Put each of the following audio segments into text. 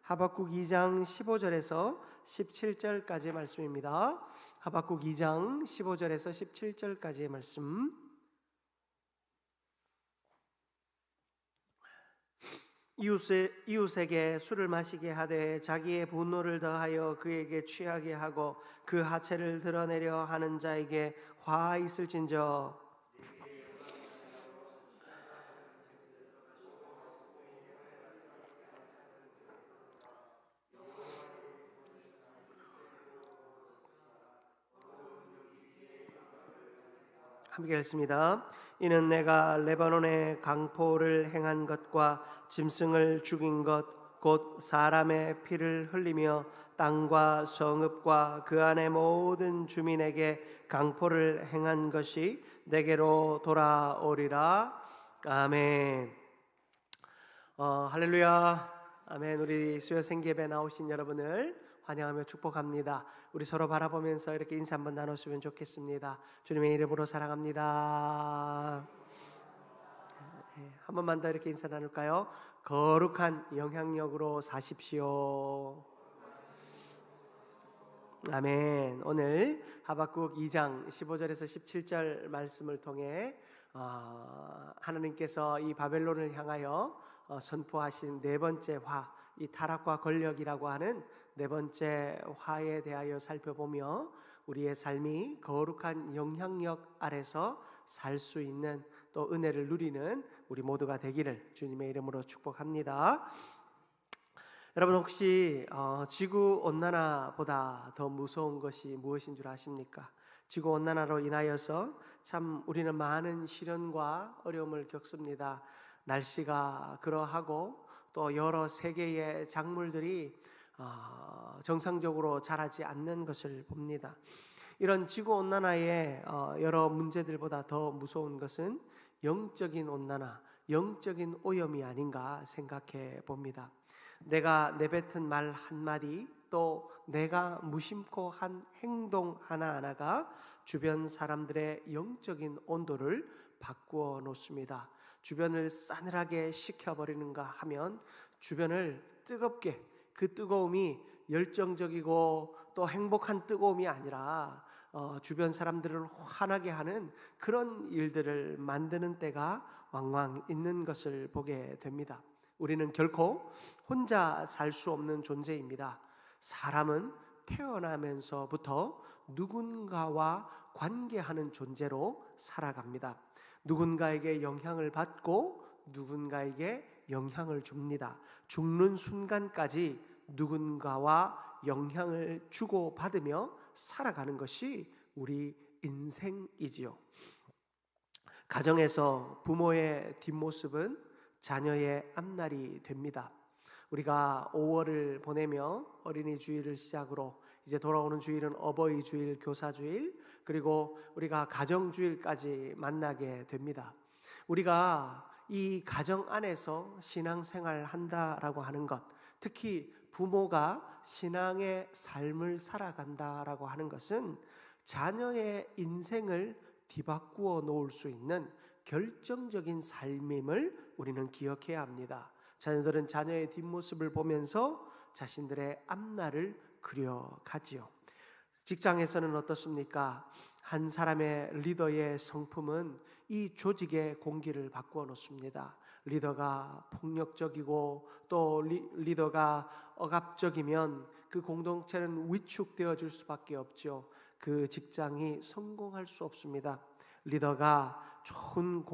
하박국 2장 15절에서 17절까지의 말씀입니다. 하박국 2장 15절에서 17절까지의 말씀. 이웃에게 술을 마시게 하되 자기의 분노를 더하여 그에게 취하게 하고 그 하체를 드러내려 하는 자에게 화 있을진저. 함께 읽습니다. 이는 내가 레바논의 강포를 행한 것과 짐승을 죽인 것 곧 사람의 피를 흘리며 땅과 성읍과 그 안의 모든 주민에게 강포를 행한 것이 내게로 돌아오리라. 아멘. 할렐루야. 아멘. 우리 수요 생기예배 나오신 여러분을 환영하며 축복합니다. 우리 서로 바라보면서 이렇게 인사 한번 나눴으면 좋겠습니다. 주님의 이름으로 사랑합니다. 한 번만 더 이렇게 인사 나눌까요? 거룩한 영향력으로 사십시오. 아멘. 오늘 하박국 2장 15절에서 17절 말씀을 통해 하나님께서 이 바벨론을 향하여 선포하신 네 번째 화, 이 타락과 권력이라고 하는 네 번째 화에 대하여 살펴보며 우리의 삶이 거룩한 영향력 아래서 살 수 있는 또 은혜를 누리는 우리 모두가 되기를 주님의 이름으로 축복합니다. 여러분 혹시 지구온난화보다 더 무서운 것이 무엇인 줄 아십니까? 지구온난화로 인하여서 참 우리는 많은 시련과 어려움을 겪습니다. 날씨가 그러하고 또 여러 세계의 작물들이 정상적으로 자라지 않는 것을 봅니다. 이런 지구온난화의 여러 문제들보다 더 무서운 것은 영적인 온난화, 영적인 오염이 아닌가 생각해 봅니다. 내가 내뱉은 말 한마디, 또 내가 무심코 한 행동 하나하나가 주변 사람들의 영적인 온도를 바꾸어 놓습니다. 주변을 싸늘하게 식혀버리는가 하면 주변을 뜨겁게, 그 뜨거움이 열정적이고 또 행복한 뜨거움이 아니라 주변 사람들을 화나게 하는 그런 일들을 만드는 때가 왕왕 있는 것을 보게 됩니다. 우리는 결코 혼자 살 수 없는 존재입니다. 사람은 태어나면서부터 누군가와 관계하는 존재로 살아갑니다. 누군가에게 영향을 받고 누군가에게 영향을 줍니다. 죽는 순간까지 누군가와 영향을 주고받으며 살아가는 것이 우리 인생이지요. 가정에서 부모의 뒷모습은 자녀의 앞날이 됩니다. 우리가 5월을 보내며 어린이 주일을 시작으로 이제 돌아오는 주일은 어버이 주일, 교사 주일, 그리고 우리가 가정 주일까지 만나게 됩니다. 우리가 이 가정 안에서 신앙생활 한다라고 하는 것, 특히 부모가 신앙의 삶을 살아간다라고 하는 것은 자녀의 인생을 뒤바꾸어 놓을 수 있는 결정적인 삶임을 우리는 기억해야 합니다. 자녀들은 자녀의 뒷모습을 보면서 자신들의 앞날을 그려가지요. 직장에서는 어떻습니까? 한 사람의 리더의 성품은 이 조직의 공기를 바꾸어 놓습니다. 리더가 폭력적이고 또 리더가 억압적이면 그 공동체는 위축되어질 수밖에 없죠. 그 직장이 성공할 수 없습니다. 리더가 좋은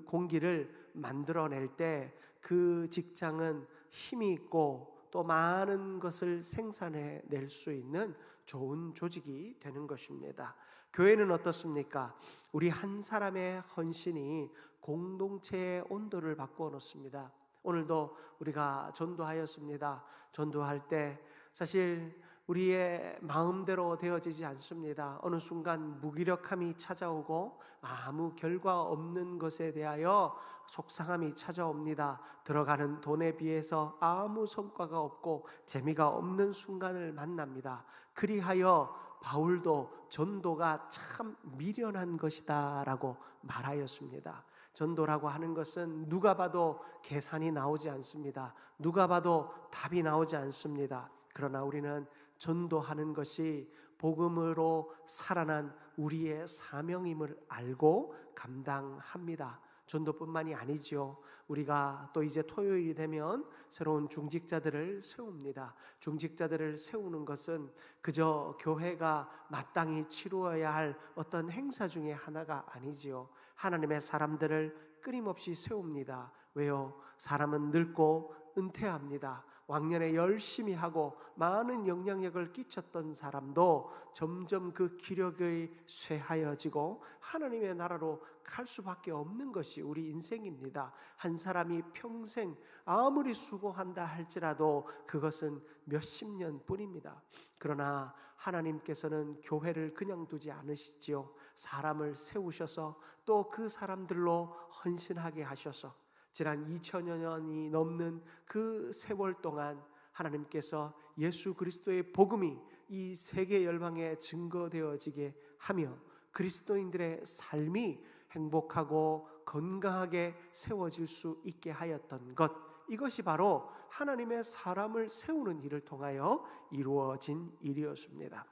공기를 만들어낼 때 그 직장은 힘이 있고 또 많은 것을 생산해낼 수 있는 좋은 조직이 되는 것입니다. 교회는 어떻습니까? 우리 한 사람의 헌신이 공동체의 온도를 바꾸어 놓습니다. 오늘도 우리가 전도하였습니다. 전도할 때 사실 우리의 마음대로 되어지지 않습니다. 어느 순간 무기력함이 찾아오고 아무 결과 없는 것에 대하여 속상함이 찾아옵니다. 들어가는 돈에 비해서 아무 성과가 없고 재미가 없는 순간을 만납니다. 그리하여 바울도 전도가 참 미련한 것이다 라고 말하였습니다. 전도라고 하는 것은 누가 봐도 계산이 나오지 않습니다. 누가 봐도 답이 나오지 않습니다. 그러나 우리는 전도하는 것이 복음으로 살아난 우리의 사명임을 알고 감당합니다. 전도뿐만이 아니죠. 우리가 또 이제 토요일이 되면 새로운 중직자들을 세웁니다. 중직자들을 세우는 것은 그저 교회가 마땅히 치루어야 할 어떤 행사 중에 하나가 아니지요. 하나님의 사람들을 끊임없이 세웁니다. 왜요? 사람은 늙고 은퇴합니다. 왕년에 열심히 하고 많은 영향력을 끼쳤던 사람도 점점 그 기력이 쇠하여지고 하나님의 나라로 갈 수밖에 없는 것이 우리 인생입니다. 한 사람이 평생 아무리 수고한다 할지라도 그것은 몇십 년뿐입니다. 그러나 하나님께서는 교회를 그냥 두지 않으시지요. 사람을 세우셔서 또 그 사람들로 헌신하게 하셔서 지난 2000여 년이 넘는 그 세월 동안 하나님께서 예수 그리스도의 복음이 이 세계 열방에 증거되어지게 하며 그리스도인들의 삶이 행복하고 건강하게 세워질 수 있게 하였던 것, 이것이 바로 하나님의 사람을 세우는 일을 통하여 이루어진 일이었습니다.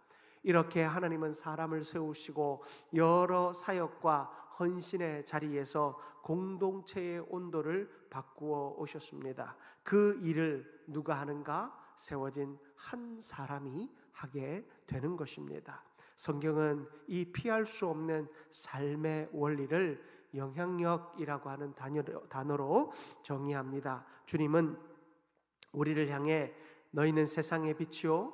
이렇게 하나님은 사람을 세우시고 여러 사역과 헌신의 자리에서 공동체의 온도를 바꾸어 오셨습니다. 그 일을 누가 하는가? 세워진 한 사람이 하게 되는 것입니다. 성경은 이 피할 수 없는 삶의 원리를 영향력이라고 하는 단어로 정의합니다. 주님은 우리를 향해 너희는 세상의 빛이요,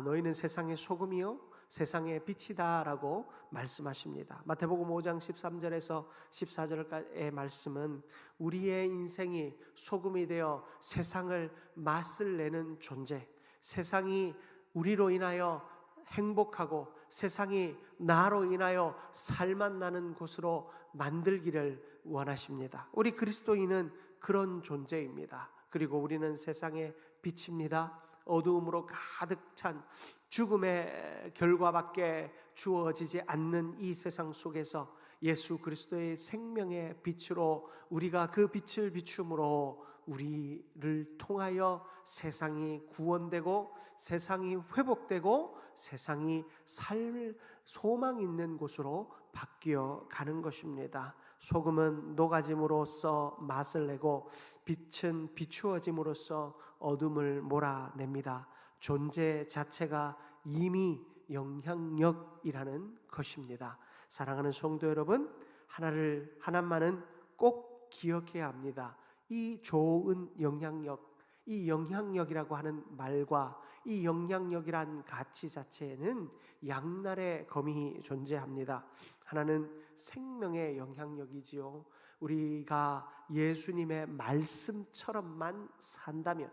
너희는 세상의 소금이요 세상의 빛이다라고 말씀하십니다. 마태복음 5장 13절에서 14절의 말씀은 우리의 인생이 소금이 되어 세상을 맛을 내는 존재, 세상이 우리로 인하여 행복하고 세상이 나로 인하여 살맛 나는 곳으로 만들기를 원하십니다. 우리 그리스도인은 그런 존재입니다. 그리고 우리는 세상의 빛입니다. 어두움으로 가득 찬 죽음의 결과밖에 주어지지 않는 이 세상 속에서 예수 그리스도의 생명의 빛으로 우리가 그 빛을 비춤으로 우리를 통하여 세상이 구원되고 세상이 회복되고 세상이 살 소망 있는 곳으로 바뀌어 가는 것입니다. 소금은 녹아짐으로써 맛을 내고 빛은 비추어짐으로써 어둠을 몰아냅니다. 존재 자체가 이미 영향력이라는 것입니다. 사랑하는 성도 여러분, 하나만은 꼭 기억해야 합니다. 이 좋은 영향력, 이 영향력이라고 하는 말과 이 영향력이란 가치 자체에는 양날의 검이 존재합니다. 하나는 생명의 영향력이지요. 우리가 예수님의 말씀처럼만 산다면,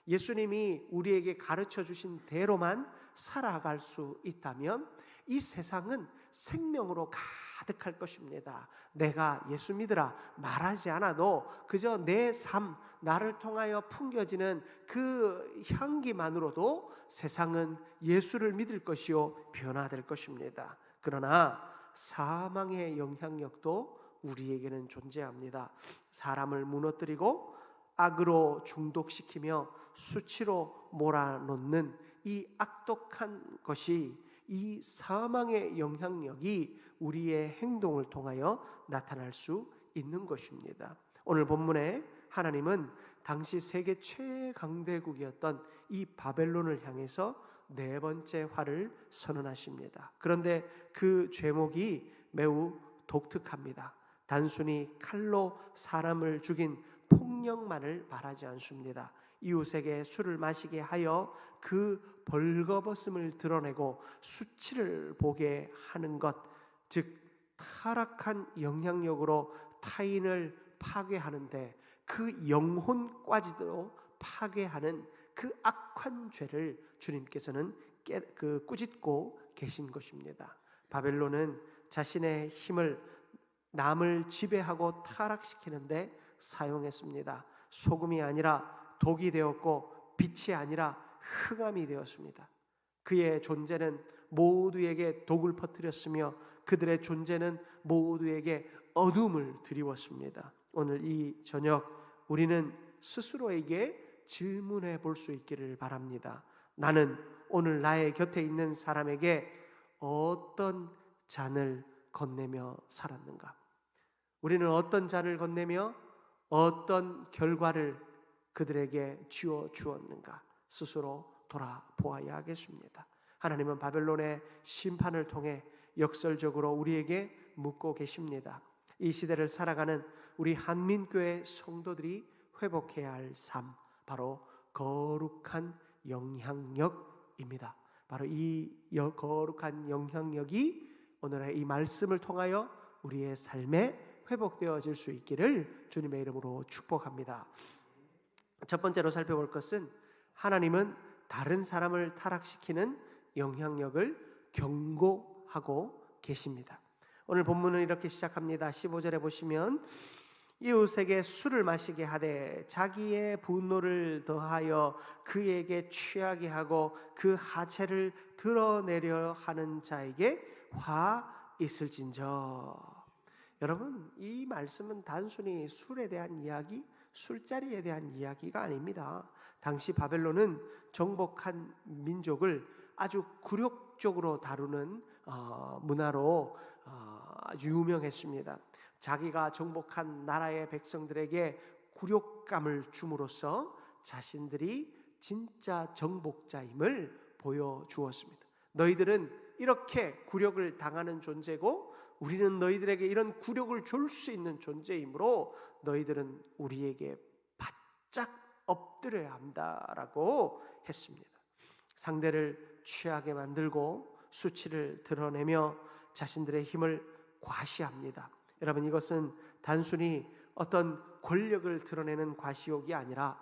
예수님이 우리에게 가르쳐 주신 대로만 살아갈 수 있다면 이 세상은 생명으로 가득할 것입니다. 내가 예수 믿으라 말하지 않아도 그저 내 삶, 나를 통하여 풍겨지는 그 향기만으로도 세상은 예수를 믿을 것이요 변화될 것입니다. 그러나 사망의 영향력도 우리에게는 존재합니다. 사람을 무너뜨리고 악으로 중독시키며 수치로 몰아넣는 이 악독한 것이, 이 사망의 영향력이 우리의 행동을 통하여 나타날 수 있는 것입니다. 오늘 본문에 하나님은 당시 세계 최강대국이었던 이 바벨론을 향해서 네 번째 화를 선언하십니다. 그런데 그 죄목이 매우 독특합니다. 단순히 칼로 사람을 죽인 폭력만을 말하지 않습니다. 이웃에게 술을 마시게 하여 그 벌거벗음을 드러내고 수치를 보게 하는 것, 즉 타락한 영향력으로 타인을 파괴하는데 그 영혼까지도 파괴하는 그 악한 죄를 주님께서는 꾸짖고 계신 것입니다. 바벨론은 자신의 힘을 남을 지배하고 타락시키는데 사용했습니다. 소금이 아니라 독이 되었고 빛이 아니라 흑암이 되었습니다. 그의 존재는 모두에게 독을 퍼뜨렸으며 그들의 존재는 모두에게 어둠을 드리웠습니다. 오늘 이 저녁 우리는 스스로에게 질문해 볼 수 있기를 바랍니다. 나는 오늘 나의 곁에 있는 사람에게 어떤 잔을 건네며 살았는가? 우리는 어떤 잔을 건네며 어떤 결과를 그들에게 쥐어 주었는가? 스스로 돌아보아야 하겠습니다. 하나님은 바벨론의 심판을 통해 역설적으로 우리에게 묻고 계십니다. 이 시대를 살아가는 우리 한민교회 성도들이 회복해야 할 삶, 바로 거룩한 영향력입니다. 바로 이 거룩한 영향력이 오늘의 이 말씀을 통하여 우리의 삶에 회복되어질 수 있기를 주님의 이름으로 축복합니다. 첫 번째로 살펴볼 것은 하나님은 다른 사람을 타락시키는 영향력을 경고하고 계십니다. 오늘 본문은 이렇게 시작합니다. 15절에 보시면 이웃에게 술을 마시게 하되 자기의 분노를 더하여 그에게 취하게 하고 그 하체를 드러내려 하는 자에게 화 있을진저. 여러분, 이 말씀은 단순히 술에 대한 이야기, 술자리에 대한 이야기가 아닙니다. 당시 바벨론은 정복한 민족을 아주 굴욕적으로 다루는 문화로 아주 유명했습니다. 자기가 정복한 나라의 백성들에게 굴욕감을 줌으로써 자신들이 진짜 정복자임을 보여주었습니다. 너희들은 이렇게 굴욕을 당하는 존재고 우리는 너희들에게 이런 굴욕을 줄 수 있는 존재이므로 너희들은 우리에게 바짝 엎드려야 한다라고 했습니다. 상대를 취하게 만들고 수치를 드러내며 자신들의 힘을 과시합니다. 여러분, 이것은 단순히 어떤 권력을 드러내는 과시욕이 아니라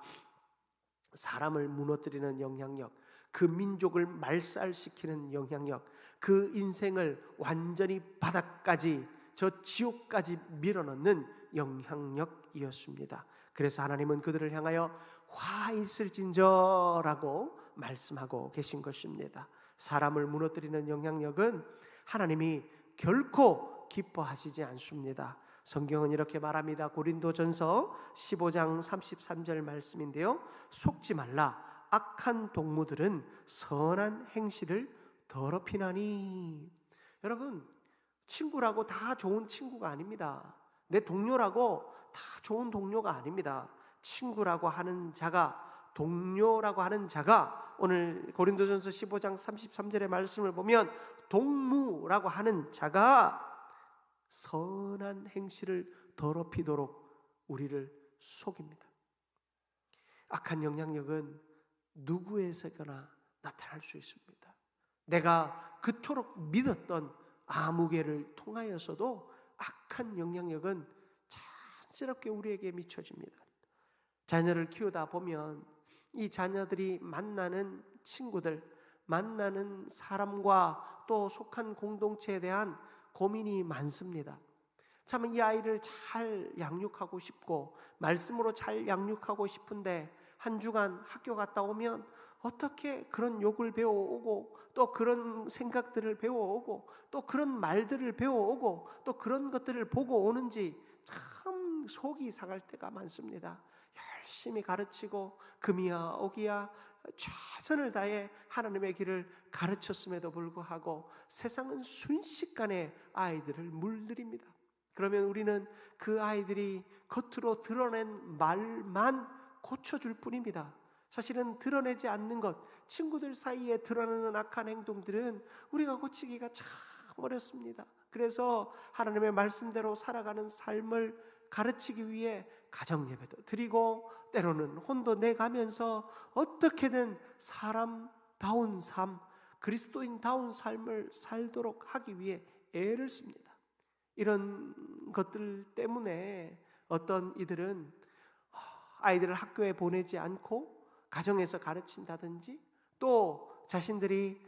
사람을 무너뜨리는 영향력, 그 민족을 말살시키는 영향력, 그 인생을 완전히 바닥까지, 저 지옥까지 밀어넣는 영향력이었습니다. 그래서 하나님은 그들을 향하여 화 있을진저라고 말씀하고 계신 것입니다. 사람을 무너뜨리는 영향력은 하나님이 결코 기뻐하시지 않습니다. 성경은 이렇게 말합니다. 고린도전서 15장 33절 말씀인데요, 속지 말라. 악한 동무들은 선한 행실을 더럽히나니. 여러분, 친구라고 다 좋은 친구가 아닙니다. 내 동료라고 다 좋은 동료가 아닙니다. 친구라고 하는 자가, 동료라고 하는 자가, 오늘 고린도전서 15장 33절의 말씀을 보면 동무라고 하는 자가 선한 행실을 더럽히도록 우리를 속입니다. 악한 영향력은 누구에게나 나타날 수 있습니다. 내가 그토록 믿었던 아무개를 통하여서도 악한 영향력은 자연스럽게 우리에게 미쳐집니다. 자녀를 키우다 보면 이 자녀들이 만나는 친구들, 만나는 사람과 또 속한 공동체에 대한 고민이 많습니다. 참 이 아이를 잘 양육하고 싶고 말씀으로 잘 양육하고 싶은데 한 주간 학교 갔다 오면 어떻게 그런 욕을 배워오고 또 그런 생각들을 배워오고 또 그런 말들을 배워오고 또 그런 것들을 보고 오는지 참 속이 상할 때가 많습니다. 열심히 가르치고 금이야 오기야 최선을 다해 하나님의 길을 가르쳤음에도 불구하고 세상은 순식간에 아이들을 물들입니다. 그러면 우리는 그 아이들이 겉으로 드러낸 말만 고쳐줄 뿐입니다. 사실은 드러내지 않는 것, 친구들 사이에 드러나는 악한 행동들은 우리가 고치기가 참 어렵습니다. 그래서 하나님의 말씀대로 살아가는 삶을 가르치기 위해 가정예배도 드리고 때로는 혼도 내가면서 어떻게든 사람다운 삶, 그리스도인다운 삶을 살도록 하기 위해 애를 씁니다. 이런 것들 때문에 어떤 이들은 아이들을 학교에 보내지 않고 가정에서 가르친다든지 또 자신들이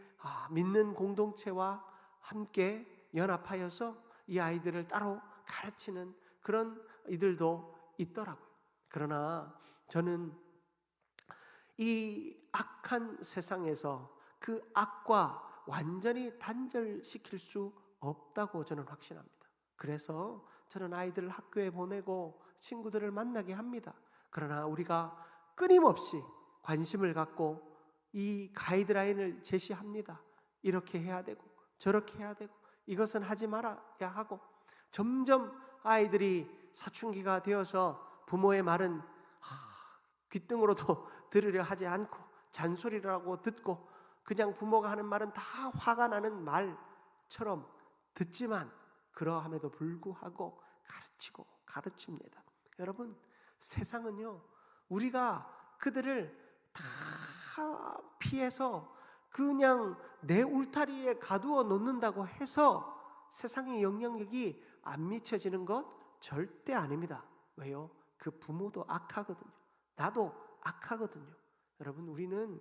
믿는 공동체와 함께 연합하여서 이 아이들을 따로 가르치는 그런 이들도 있더라고요. 그러나 저는 이 악한 세상에서 그 악과 완전히 단절시킬 수 없다고 저는 확신합니다. 그래서 저는 아이들을 학교에 보내고 친구들을 만나게 합니다. 그러나 우리가 끊임없이 관심을 갖고 이 가이드라인을 제시합니다. 이렇게 해야 되고 저렇게 해야 되고 이것은 하지 말아야 하고, 점점 아이들이 사춘기가 되어서 부모의 말은 귓등으로도 들으려 하지 않고 잔소리라고 듣고 그냥 부모가 하는 말은 다 화가 나는 말처럼 듣지만, 그러함에도 불구하고 가르치고 가르칩니다. 여러분, 세상은요, 우리가 그들을 다 피해서 그냥 내 울타리에 가두어 놓는다고 해서 세상의 영향력이 안 미쳐지는 것 절대 아닙니다. 왜요? 그 부모도 악하거든요. 나도 악하거든요. 여러분, 우리는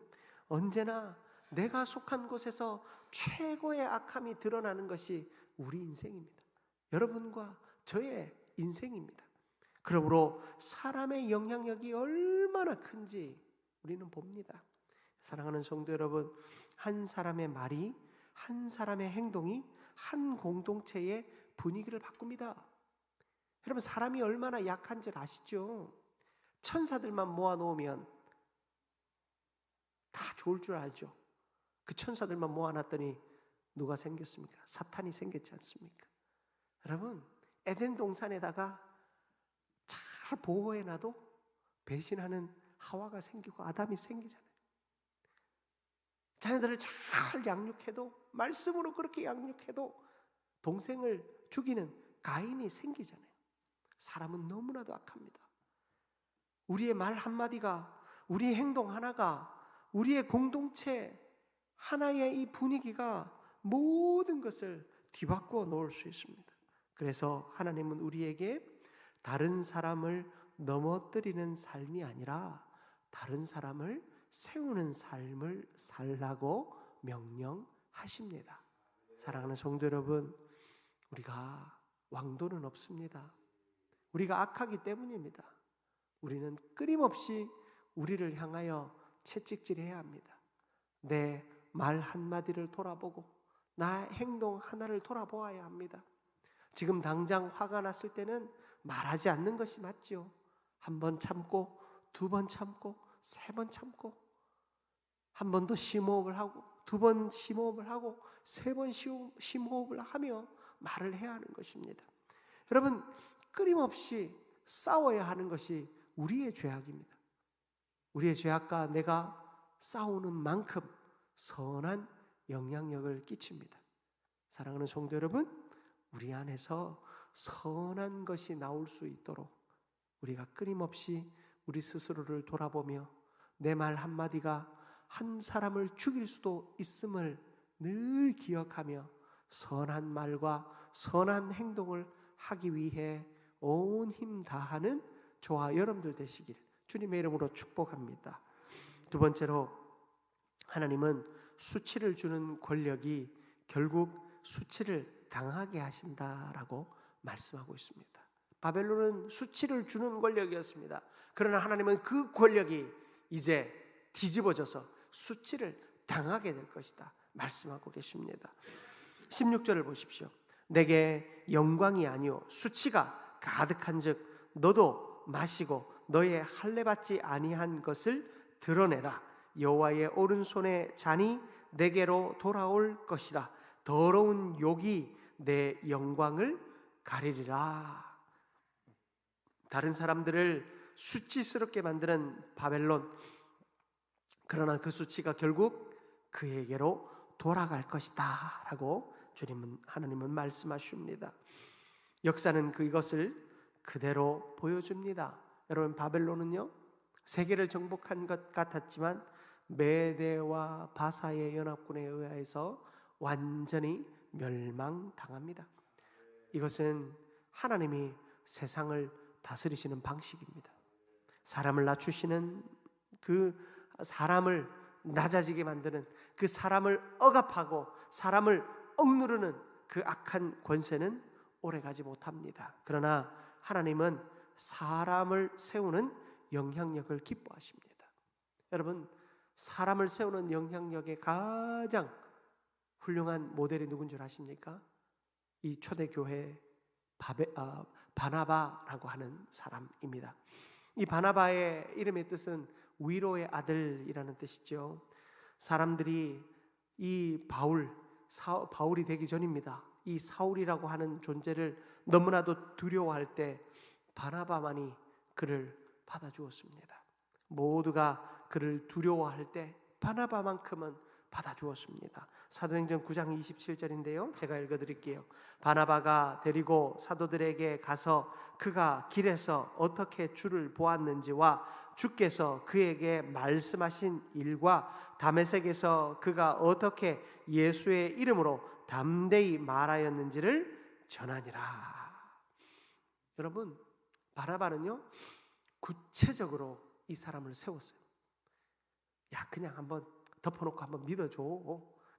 언제나 내가 속한 곳에서 최고의 악함이 드러나는 것이 우리 인생입니다. 여러분과 저의 인생입니다. 그러므로 사람의 영향력이 얼마나 큰지 우리는 봅니다. 사랑하는 성도 여러분, 한 사람의 말이, 한 사람의 행동이 한 공동체의 분위기를 바꿉니다. 여러분, 사람이 얼마나 약한지 아시죠? 천사들만 모아놓으면 다 좋을 줄 알죠. 그 천사들만 모아놨더니 누가 생겼습니까? 사탄이 생겼지 않습니까? 여러분, 에덴 동산에다가 잘 보호해놔도 배신하는 하와가 생기고 아담이 생기잖아요. 자녀들을 잘 양육해도, 말씀으로 그렇게 양육해도 동생을 죽이는 가인이 생기잖아요. 사람은 너무나도 악합니다. 우리의 말 한마디가, 우리의 행동 하나가, 우리의 공동체 하나의 이 분위기가 모든 것을 뒤바꾸어 놓을 수 있습니다. 그래서 하나님은 우리에게 다른 사람을 넘어뜨리는 삶이 아니라 다른 사람을 세우는 삶을 살라고 명령하십니다. 사랑하는 성도 여러분, 우리가 왕도는 없습니다. 우리가 악하기 때문입니다. 우리는 끊임없이 우리를 향하여 채찍질해야 합니다. 내 말 한마디를 돌아보고 나 행동 하나를 돌아보아야 합니다. 지금 당장 화가 났을 때는 말하지 않는 것이 맞죠. 한 번 참고, 두 번 참고, 세 번 참고, 한 번 더 심호흡을 하고, 두 번 심호흡을 하고, 세 번 심호흡을 하며 말을 해야 하는 것입니다. 여러분, 끊임없이 싸워야 하는 것이 우리의 죄악입니다. 우리의 죄악과 내가 싸우는 만큼 선한 영향력을 끼칩니다. 사랑하는 성도 여러분, 우리 안에서 선한 것이 나올 수 있도록 우리가 끊임없이 우리 스스로를 돌아보며 내 말 한마디가 한 사람을 죽일 수도 있음을 늘 기억하며 선한 말과 선한 행동을 하기 위해 온 힘 다하는 저와 여러분들 되시길 주님의 이름으로 축복합니다. 두 번째로, 하나님은 수치를 주는 권력이 결국 수치를 당하게 하신다라고 말씀하고 있습니다. 바벨론은 수치를 주는 권력이었습니다. 그러나 하나님은 그 권력이 이제 뒤집어져서 수치를 당하게 될 것이다 말씀하고 계십니다. 16절을 보십시오. 내게 영광이 아니요 수치가 가득한즉 너도 마시고 너의 할례받지 아니한 것을 드러내라. 여호와의 오른손의 잔이 내게로 돌아올 것이라. 더러운 욕이 내 영광을 가리리라. 다른 사람들을 수치스럽게 만드는 바벨론, 그러나 그 수치가 결국 그에게로 돌아갈 것이다 라고 하나님은 말씀하십니다. 역사는 그것을 그대로 보여줍니다. 여러분, 바벨론은요, 세계를 정복한 것 같았지만 메대와 바사의 연합군에 의해서 완전히 멸망당합니다. 이것은 하나님이 세상을 다스리시는 방식입니다. 사람을 낮추시는, 그 사람을 낮아지게 만드는, 그 사람을 억압하고 사람을 억누르는 그 악한 권세는 오래가지 못합니다. 그러나 하나님은 사람을 세우는 영향력을 기뻐하십니다. 여러분, 사람을 세우는 영향력의 가장 훌륭한 모델이 누군 줄 아십니까? 이 초대교회 바나바라고 하는 사람입니다. 이 바나바의 이름의 뜻은 위로의 아들이라는 뜻이죠. 사람들이 이 바울이 되기 전입니다. 이 사울이라고 하는 존재를 너무나도 두려워할 때 바나바만이 그를 받아주었습니다. 모두가 그를 두려워할 때 바나바만큼은 받아주었습니다. 사도행전 9장 27절인데요. 제가 읽어드릴게요. 바나바가 데리고 사도들에게 가서 그가 길에서 어떻게 주를 보았는지와 주께서 그에게 말씀하신 일과 다메섹에서 그가 어떻게 예수의 이름으로 담대히 말하였는지를 전하니라. 여러분, 바나바는요 구체적으로 이 사람을 세웠어요. 야, 그냥 한번 덮어놓고 한번 믿어줘.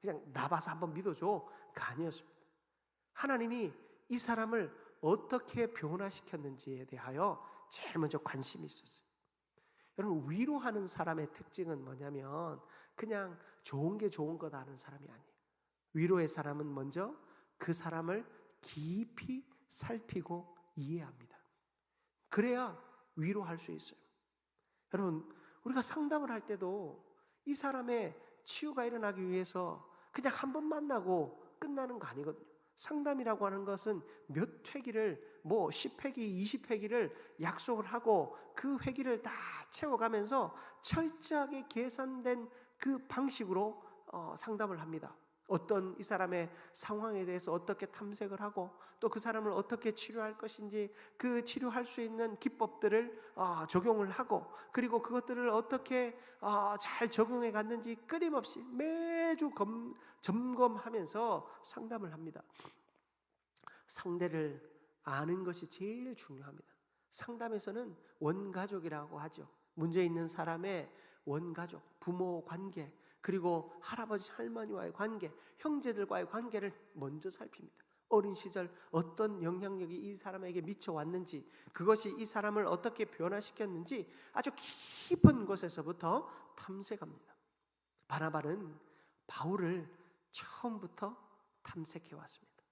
그냥 나 봐서 한번 믿어줘.가 아니었습니다. 하나님이 이 사람을 어떻게 변화시켰는지에 대하여 제일 먼저 관심이 있었어요. 여러분, 위로하는 사람의 특징은 뭐냐면 그냥 좋은 게 좋은 거다 하는 사람이 아니에요. 위로의 사람은 먼저 그 사람을 깊이 살피고 이해합니다. 그래야 위로할 수 있어요. 여러분, 우리가 상담을 할 때도 이 사람의 치유가 일어나기 위해서 그냥 한 번 만나고 끝나는 거 아니거든요. 상담이라고 하는 것은 몇 회기를 10회기, 20회기를 약속을 하고 그 회기를 다 채워가면서 철저하게 계산된 그 방식으로 상담을 합니다. 어떤 이 사람의 상황에 대해서 어떻게 탐색을 하고 또 그 사람을 어떻게 치료할 것인지 그 치료할 수 있는 기법들을 적용을 하고 그리고 그것들을 어떻게 잘 적응해 갔는지 끊임없이 매주 점검하면서 상담을 합니다. 상대를 아는 것이 제일 중요합니다. 상담에서는 원가족이라고 하죠. 문제 있는 사람의 원가족, 부모 관계, 그리고 할아버지 할머니와의 관계, 형제들과의 관계를 먼저 살핍니다. 어린 시절 어떤 영향력이 이 사람에게 미쳐왔는지, 그것이 이 사람을 어떻게 변화시켰는지 아주 깊은 곳에서부터 탐색합니다. 바나바는 바울을 처음부터 탐색해왔습니다.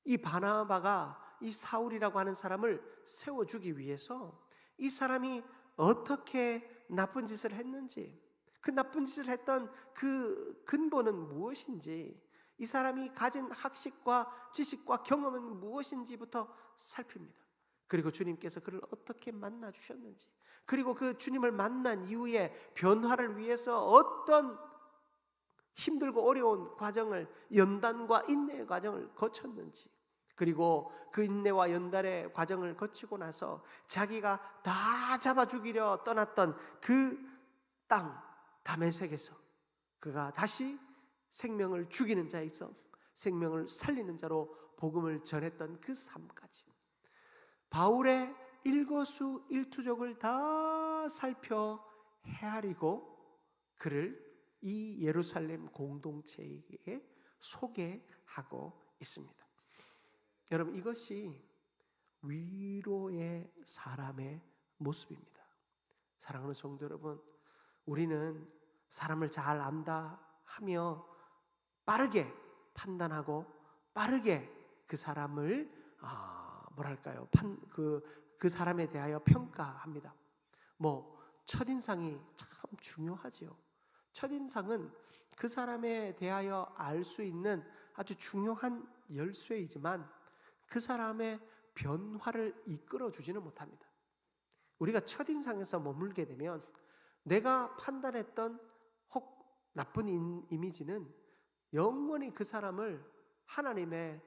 이 바나바가 이 사울이라고 하는 사람을 세워주기 위해서 이 사람이 어떻게 나쁜 짓을 했는지, 그 나쁜 짓을 했던 그 근본은 무엇인지, 이 사람이 가진 학식과 지식과 경험은 무엇인지부터 살핍니다. 그리고 주님께서 그를 어떻게 만나 주셨는지, 그리고 그 주님을 만난 이후에 변화를 위해서 어떤 힘들고 어려운 과정을, 연단과 인내의 과정을 거쳤는지, 그리고 그 인내와 연단의 과정을 거치고 나서 자기가 다 잡아 죽이려 떠났던 그 땅 다메섹에서 그가 다시 생명을 죽이는 자에서 생명을 살리는 자로 복음을 전했던 그 삶까지, 바울의 일거수일투족을 다 살펴 헤아리고 그를 이 예루살렘 공동체에게 소개하고 있습니다. 여러분, 이것이 위로의 사람의 모습입니다. 사랑하는 성도 여러분, 우리는 사람을 잘 안다 하며 빠르게 판단하고 빠르게 그 사람을 그 사람에 대하여 평가합니다. 첫인상이 참 중요하지요. 첫인상은 그 사람에 대하여 알 수 있는 아주 중요한 열쇠이지만 그 사람의 변화를 이끌어 주지는 못합니다. 우리가 첫인상에서 머물게 되면 내가 판단했던 혹 나쁜 이미지는 영원히 그 사람을 하나님의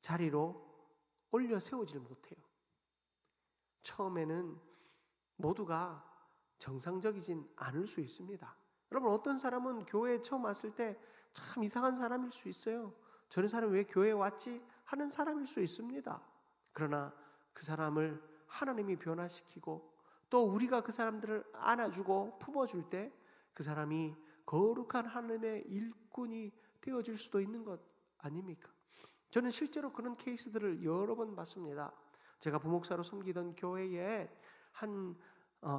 자리로 올려 세우질 못해요. 처음에는 모두가 정상적이진 않을 수 있습니다. 여러분, 어떤 사람은 교회에 처음 왔을 때 참 이상한 사람일 수 있어요. 저런 사람이 왜 교회에 왔지? 하는 사람일 수 있습니다. 그러나 그 사람을 하나님이 변화시키고 또 우리가 그 사람들을 안아주고 품어줄 때 그 사람이 거룩한 하나님의 일꾼이 되어질 수도 있는 것 아닙니까? 저는 실제로 그런 케이스들을 여러 번 봤습니다. 제가 부목사로 섬기던 교회에 한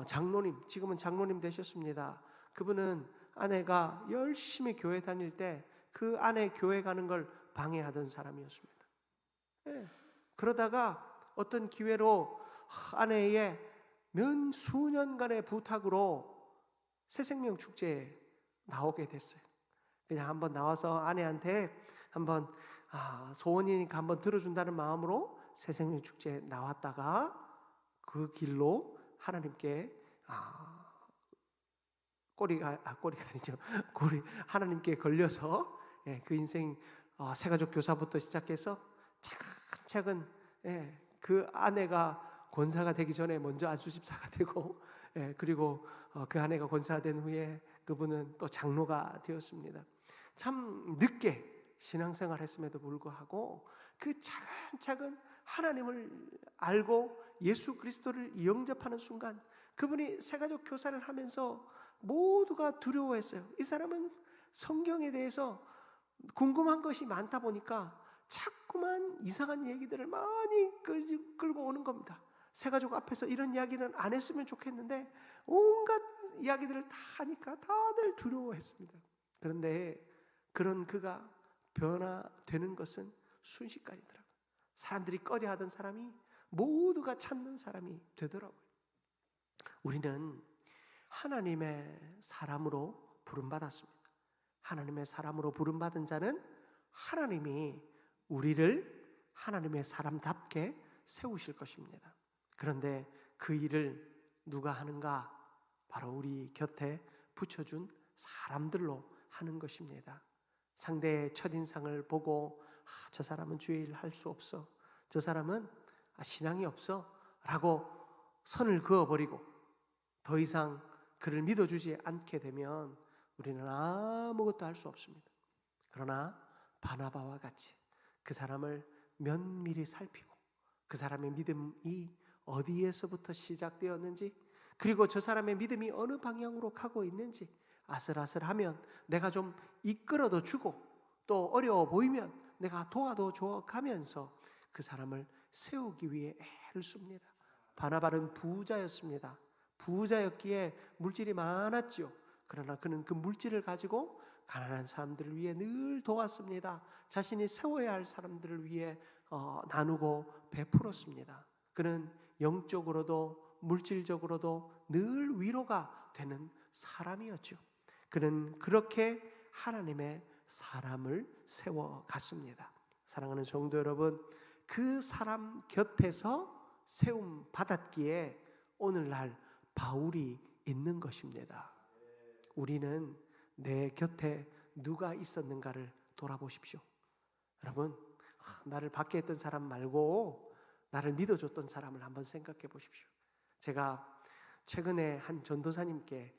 장로님, 지금은 장로님 되셨습니다. 그분은 아내가 열심히 교회 다닐 때 그 아내 교회 가는 걸 방해하던 사람이었습니다. 네. 그러다가 어떤 기회로 아내의 몇 수년간의 부탁으로 새생명 축제에 나오게 됐어요. 그냥 한번 나와서 아내한테 한번 소원이니까 한번 들어준다는 마음으로 새생명 축제에 나왔다가 그 길로 하나님께 꼬리가 아니죠. 하나님께 걸려서 그 인생 새가족 교사부터 시작해서 차근차근 그 아내가 권사가 되기 전에 먼저 안수집사가 되고 그리고 그 아내가 권사가 된 후에 그분은 또 장로가 되었습니다. 참 늦게 신앙생활 했음에도 불구하고 그 차근차근 하나님을 알고 예수 그리스도를 영접하는 순간 그분이 새가족 교사를 하면서 모두가 두려워했어요. 이 사람은 성경에 대해서 궁금한 것이 많다 보니까 자꾸만 이상한 얘기들을 많이 끌고 오는 겁니다. 새가족 앞에서 이런 이야기는 안 했으면 좋겠는데 온갖 이야기들을 다 하니까 다들 두려워했습니다. 그런데 그런 그가 변화되는 것은 순식간이더라고요. 사람들이 꺼려하던 사람이 모두가 찾는 사람이 되더라고요. 우리는 하나님의 사람으로 부름받았습니다. 하나님의 사람으로 부름받은 자는 하나님이 우리를 하나님의 사람답게 세우실 것입니다. 그런데 그 일을 누가 하는가? 바로 우리 곁에 붙여준 사람들로 하는 것입니다. 상대의 첫인상을 보고 저 사람은 주의 일 할 수 없어, 저 사람은 신앙이 없어 라고 선을 그어버리고 더 이상 그를 믿어주지 않게 되면 우리는 아무것도 할 수 없습니다. 그러나 바나바와 같이 그 사람을 면밀히 살피고 그 사람의 믿음이 어디에서부터 시작되었는지, 그리고 저 사람의 믿음이 어느 방향으로 가고 있는지 아슬아슬하면 내가 좀 이끌어도 주고 또 어려워 보이면 내가 도와도 줘 가면서 그 사람을 세우기 위해 애를 씁니다. 바나바는 부자였습니다. 부자였기에 물질이 많았지요. 그러나 그는 그 물질을 가지고 가난한 사람들을 위해 늘 도왔습니다. 자신이 세워야 할 사람들을 위해 나누고 베풀었습니다. 그는 영적으로도 물질적으로도 늘 위로가 되는 사람이었죠. 그는 그렇게 하나님의 사람을 세워갔습니다. 사랑하는 성도 여러분, 그 사람 곁에서 세움 받았기에 오늘날 바울이 있는 것입니다. 우리는 내 곁에 누가 있었는가를 돌아보십시오. 여러분, 나를 받게 했던 사람 말고 나를 믿어줬던 사람을 한번 생각해 보십시오. 제가 최근에 한 전도사님께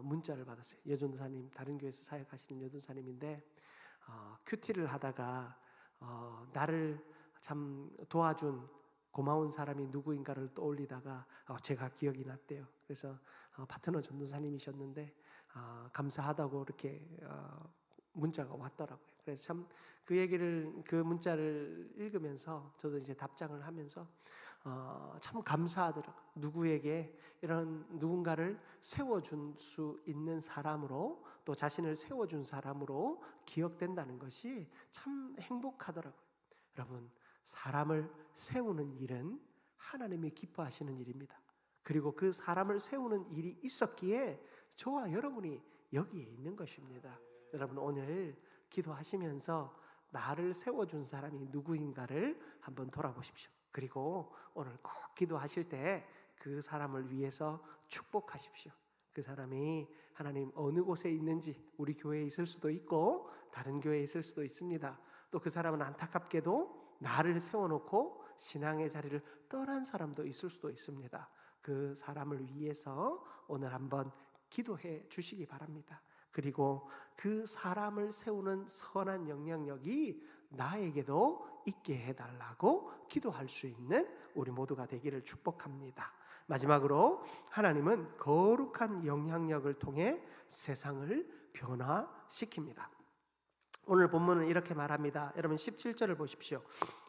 문자를 받았어요. 여전도사님, 다른 교회에서 사역하시는 여전도사님인데 큐티를 하다가 나를 참 도와준 고마운 사람이 누구인가를 떠올리다가 제가 기억이 났대요. 그래서 파트너 전도사님이셨는데 감사하다고 이렇게 문자가 왔더라고요. 그래서 참 그 문자를 읽으면서 저도 이제 답장을 하면서 참 감사하더라고요. 누구에게 이런 누군가를 세워줄 수 있는 사람으로, 또 자신을 세워준 사람으로 기억된다는 것이 참 행복하더라고요. 여러분, 사람을 세우는 일은 하나님이 기뻐하시는 일입니다. 그리고 그 사람을 세우는 일이 있었기에 저와 여러분이 여기에 있는 것입니다. 여러분, 오늘 기도하시면서 나를 세워준 사람이 누구인가를 한번 돌아보십시오. 그리고 오늘 꼭 기도하실 때 그 사람을 위해서 축복하십시오. 그 사람이 하나님 어느 곳에 있는지, 우리 교회에 있을 수도 있고 다른 교회에 있을 수도 있습니다. 또 그 사람은 안타깝게도 나를 세워놓고 신앙의 자리를 떠난 사람도 있을 수도 있습니다. 그 사람을 위해서 오늘 한번 기도해 주시기 바랍니다. 그리고 그 사람을 세우는 선한 영향력이 나에게도 있게 해달라고 기도할 수 있는 우리 모두가 되기를 축복합니다. 마지막으로 하나님은 거룩한 영향력을 통해 세상을 변화시킵니다. 오늘 본문은 이렇게 말합니다. 여러분 17절을 보십시오.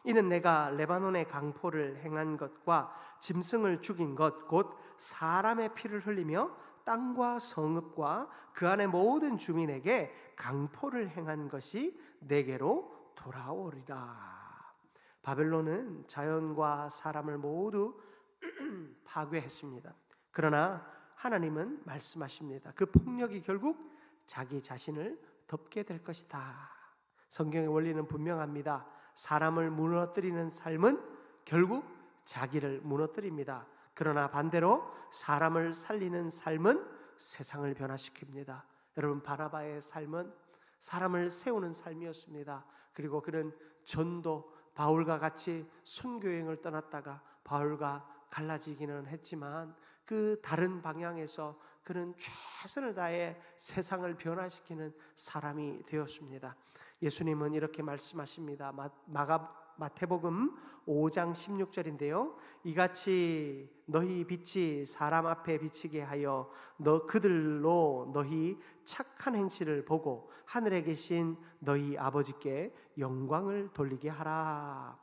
이는 내가 레바논의 강포를 행한 것과 짐승을 죽인 것 곧 사람의 피를 흘리며 땅과 성읍과 그 안의 모든 주민에게 강포를 행한 것이 내게로 돌아오리라. 바벨론은 자연과 사람을 모두 파괴했습니다. 그러나 하나님은 말씀하십니다. 그 폭력이 결국 자기 자신을 덮게 될 것이다. 성경의 원리는 분명합니다. 사람을 무너뜨리는 삶은 결국 자기를 무너뜨립니다. 그러나 반대로 사람을 살리는 삶은 세상을 변화시킵니다. 여러분, 바나바의 삶은 사람을 세우는 삶이었습니다. 그리고 그는 전도, 바울과 같이 선교여행을 떠났다가 바울과 갈라지기는 했지만 그 다른 방향에서 그는 최선을 다해 세상을 변화시키는 사람이 되었습니다. 예수님은 이렇게 말씀하십니다. 마태복음 5장 16절인데요. 이같이 너희 빛이 사람 앞에 비치게 하여 그들로 너희 착한 행실을 보고 하늘에 계신 너희 아버지께 영광을 돌리게 하라.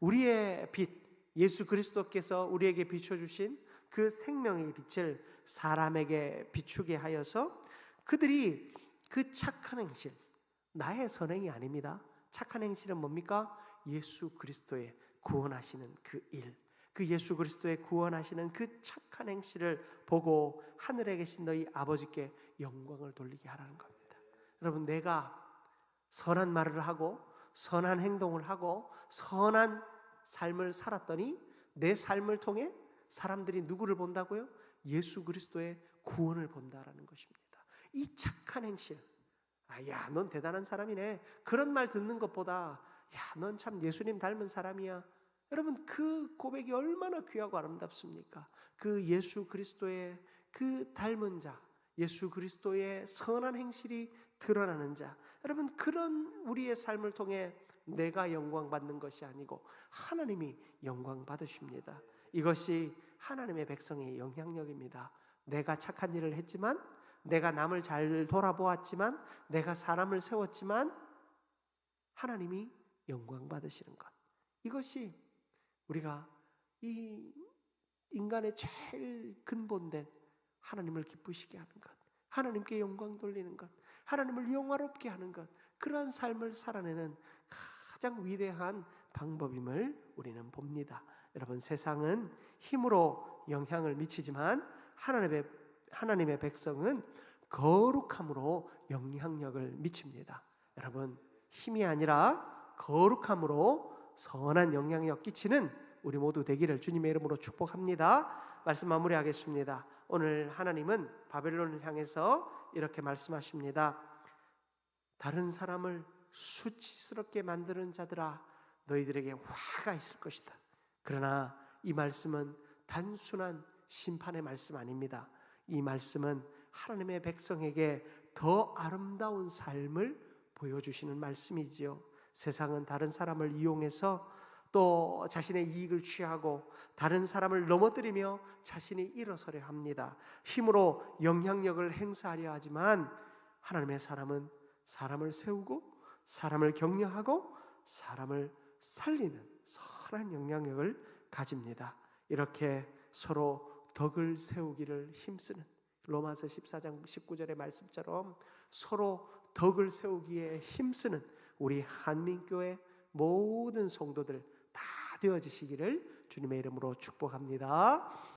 우리의 빛, 예수 그리스도께서 우리에게 비춰주신 그 생명의 빛을 사람에게 비추게 하여서 그들이 그 착한 행실, 나의 선행이 아닙니다. 착한 행실은 뭡니까? 예수 그리스도의 구원하시는 그 일, 그 예수 그리스도의 구원하시는 그 착한 행실을 보고 하늘에 계신 너희 아버지께 영광을 돌리게 하라는 겁니다. 여러분, 내가 선한 말을 하고 선한 행동을 하고 선한 삶을 살았더니 내 삶을 통해 사람들이 누구를 본다고요? 예수 그리스도의 구원을 본다라는 것입니다. 이 착한 행실, 야, 넌 대단한 사람이네, 그런 말 듣는 것보다 야, 넌 참 예수님 닮은 사람이야. 여러분, 그 고백이 얼마나 귀하고 아름답습니까? 그 예수 그리스도의 그 닮은 자, 예수 그리스도의 선한 행실이 드러나는 자, 여러분, 그런 우리의 삶을 통해 내가 영광 받는 것이 아니고 하나님이 영광 받으십니다. 이것이 하나님의 백성의 영향력입니다. 내가 착한 일을 했지만, 내가 남을 잘 돌아보았지만, 내가 사람을 세웠지만 하나님이 영광 받으시는 것, 이것이 우리가 이 인간의 제일 근본된 하나님을 기쁘시게 하는 것, 하나님께 영광 돌리는 것, 하나님을 영화롭게 하는 것, 그러한 삶을 살아내는 가장 위대한 방법임을 우리는 봅니다. 여러분, 세상은 힘으로 영향을 미치지만 하나님의 백성은 거룩함으로 영향력을 미칩니다. 여러분, 힘이 아니라 거룩함으로 선한 영향력 끼치는 우리 모두 되기를 주님의 이름으로 축복합니다. 말씀 마무리하겠습니다. 오늘 하나님은 바벨론을 향해서 이렇게 말씀하십니다. 다른 사람을 수치스럽게 만드는 자들아, 너희들에게 화가 있을 것이다. 그러나 이 말씀은 단순한 심판의 말씀 아닙니다. 이 말씀은 하나님의 백성에게 더 아름다운 삶을 보여주시는 말씀이지요. 세상은 다른 사람을 이용해서 또 자신의 이익을 취하고 다른 사람을 넘어뜨리며 자신이 일어서려 합니다. 힘으로 영향력을 행사하려 하지만 하나님의 사람은 사람을 세우고 사람을 격려하고 사람을 살리는 선한 영향력을 가집니다. 이렇게 서로 덕을 세우기를 힘쓰는, 로마서 14장 19절의 말씀처럼 서로 덕을 세우기에 힘쓰는 우리 한민교회 모든 성도들 다 되어지시기를 주님의 이름으로 축복합니다.